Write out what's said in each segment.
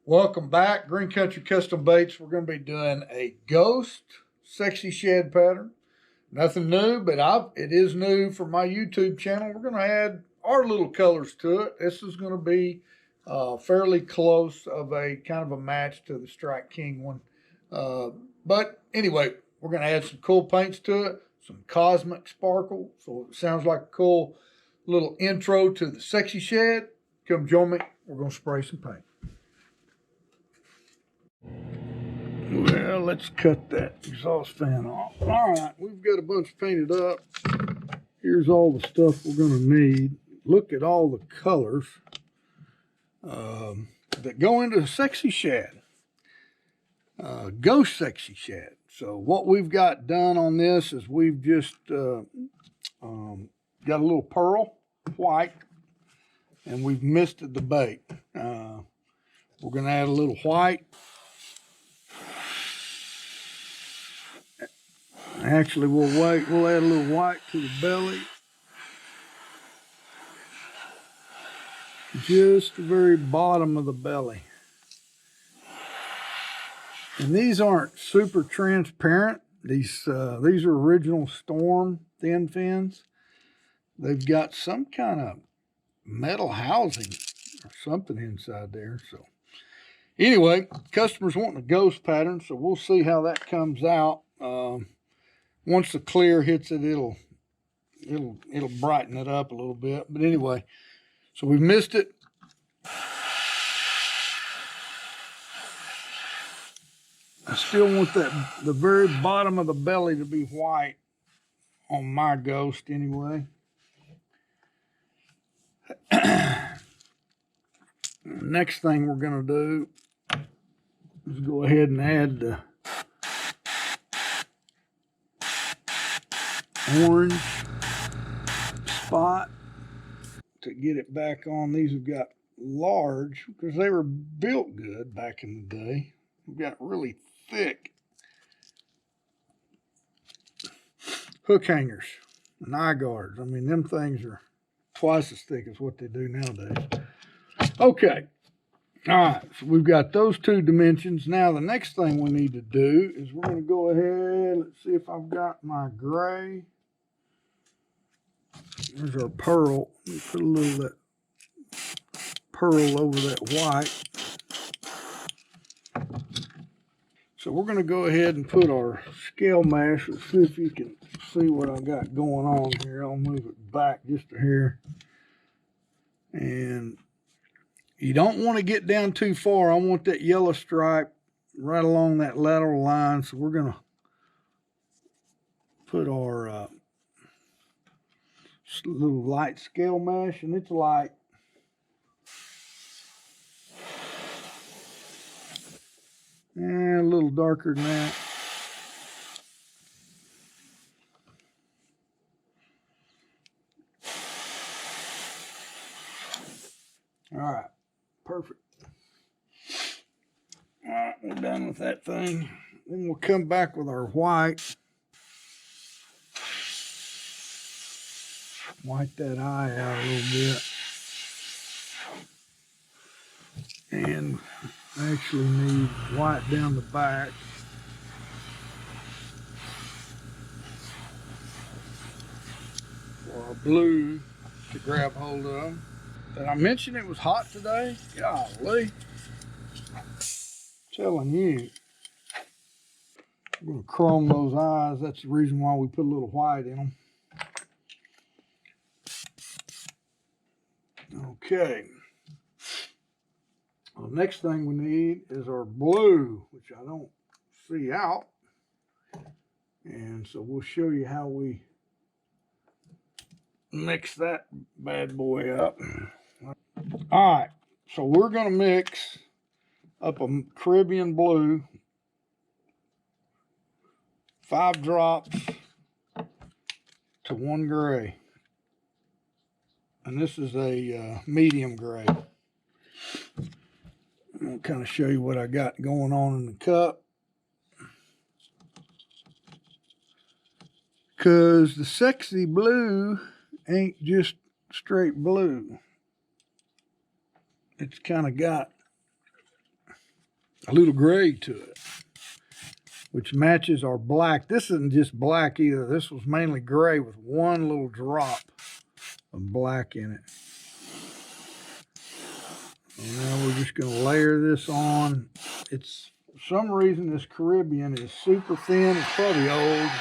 Welcome back, Green Country Custom Baits. We're going to be doing a ghost sexy shed pattern. Nothing new, but it is new for my YouTube channel. We're going to add our little colors to it. This is going to be fairly close of a kind of a match to the Strike King one. But anyway, we're going to add some cool paints to it, some cosmic sparkle. So it sounds like a cool little intro to the sexy shed. Come join me. We're going to spray some paint. Well, let's cut that exhaust fan off. All right, we've got a bunch painted up. Here's all the stuff we're going to need. Look at all the colors that go into a sexy shed. Ghost sexy shed. So what we've got done on this is we've just got a little pearl white, and we've misted the bait. We're going to add a little white. Actually, we'll add a little white to the belly. Just the very bottom of the belly. And these aren't super transparent. These are original Storm thin fins. They've got some kind of metal housing or something inside there. So anyway, customers wanting a ghost pattern, so we'll see how that comes out. Once the clear hits it, it'll brighten it up a little bit. But anyway, so we missed it. I still want the very bottom of the belly to be white on my ghost anyway. Next thing we're going to do is go ahead and add the orange spot to get it back on. These have got large, because they were built good back in the day. We've got really thick hook hangers and eye guards. I mean, them things are twice as thick as what they do nowadays. Okay. All right, so we've got those two dimensions. Now the next thing we need to do is we're going to go ahead. Let's see if I've got my gray. There's our pearl. Let me put a little of that pearl over that white. So we're going to go ahead and put our scale mash. Let's see if you can see what I got going on here. I'll move it back just a hair. And you don't want to get down too far. I want that yellow stripe right along that lateral line. So we're going to put our little light scale mesh, and it's light. And a little darker than that. All right, perfect. All right, we're done with that thing. Then we'll come back with our white. White that eye out a little bit. And actually need white down the back. For our blue to grab hold of. Did I mention it was hot today? Golly. Telling you. I'm going to chrome those eyes. That's the reason why we put a little white in them. Okay. Well, the next thing we need is our blue, which I don't see out. And so we'll show you how we mix that bad boy up. All right, so we're going to mix up a Caribbean blue, 5 drops to 1 gray. And this is a medium gray. I'll kind of show you what I got going on in the cup. Because the sexy blue ain't just straight blue. It's kind of got a little gray to it, which matches our black. This isn't just black either. This was mainly gray with one little drop of black in it. And now we're just going to layer this on. It's, for some reason, this Caribbean is super thin. It's probably old.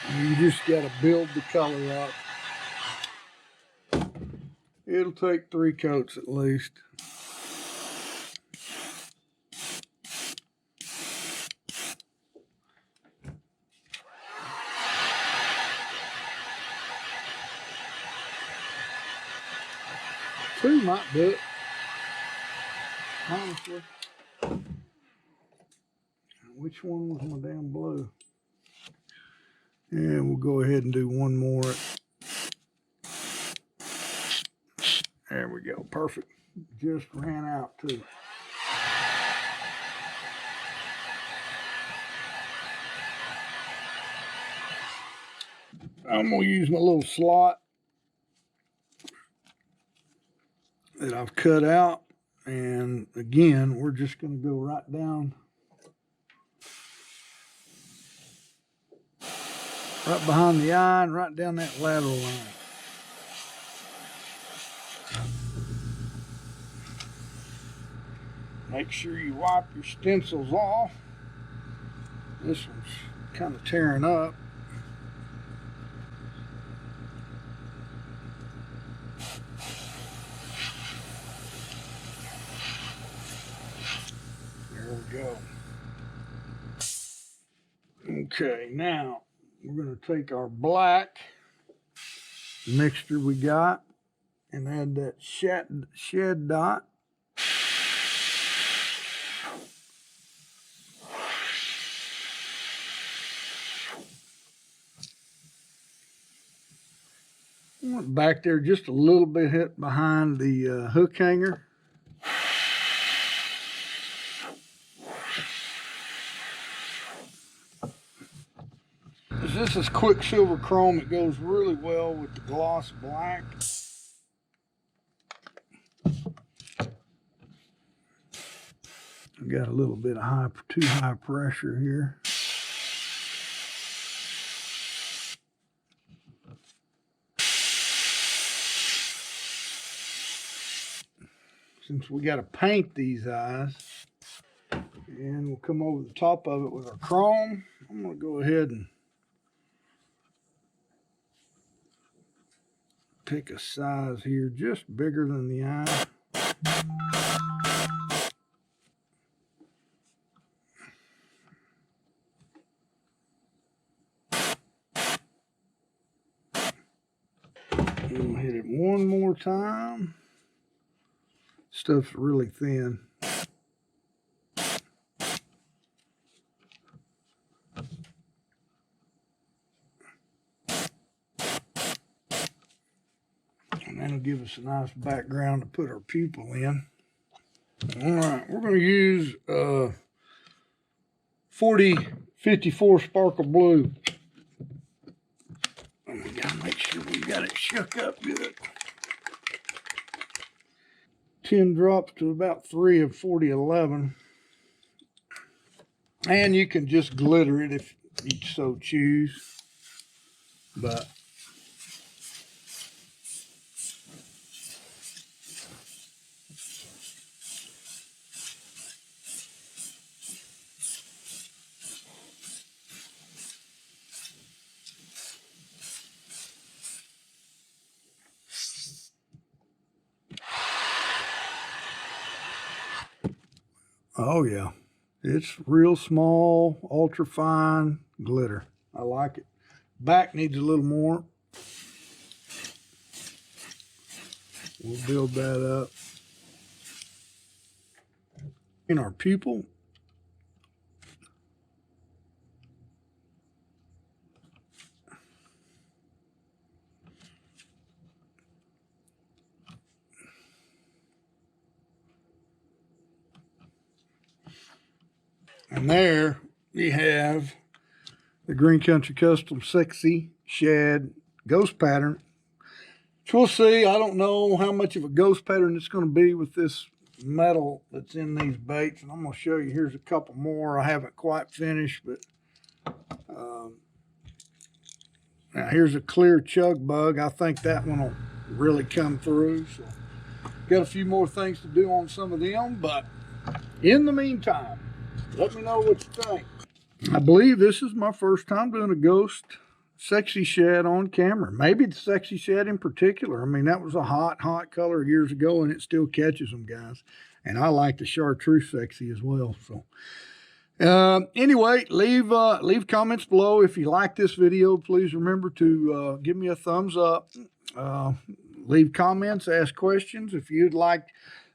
And you just got to build the color up. It'll take 3 coats at least. Two might do it, honestly. Which one was my damn blue? And we'll go ahead and do one more. There we go, perfect. Just ran out too. I'm gonna use my little slot that I've cut out, and again we're just going to go right down right behind the eye and right down that lateral line. Make sure you wipe your stencils off. This one's kind of tearing up. Go. Okay, now we're going to take our black mixture we got and add that shed dot. Went back there just a little bit hit behind the hook hanger. This is Quicksilver Chrome. It goes really well with the gloss black. I've got a little bit of too high pressure here. Since we got to paint these eyes, and we'll come over the top of it with our chrome, I'm going to go ahead and pick a size here just bigger than the eye. And we'll hit it one more time. Stuff's really thin. And that'll give us a nice background to put our pupil in. All right, we're going to use 4054 Sparkle Blue. And we got to make sure we got it shook up good. 10 drops to about 3 of 4011. And you can just glitter it if you so choose. But oh yeah, it's real small, ultra fine glitter. I like it. Back needs a little more. We'll build that up. In our pupil, and there we have the Green Country Custom Sexy Shad Ghost Pattern. So we'll see. I don't know how much of a ghost pattern it's going to be with this metal that's in these baits. And I'm going to show you. Here's a couple more I haven't quite finished, but now here's a clear chug bug. I think that one will really come through. So got a few more things to do on some of them, but in the meantime, let me know what you think. I believe this is my first time doing a ghost sexy shad on camera. Maybe the sexy shad in particular. I mean, that was a hot color years ago, and it still catches them, guys. And I like the chartreuse sexy as well. So anyway, leave comments below if you like this video. Please remember to give me a thumbs up. Leave comments, ask questions. If you'd like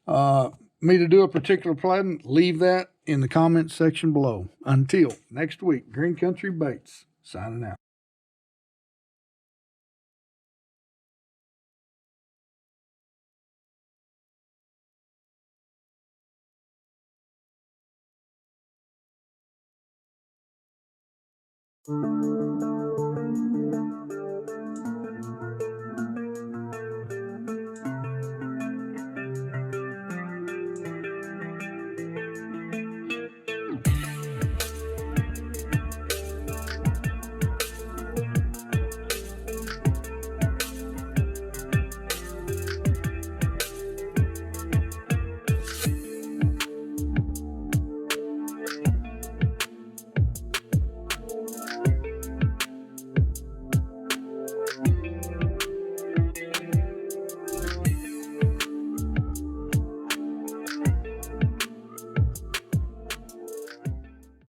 me to do a particular pattern, leave that in the comments section below. Until next week, Green Country Baits signing out.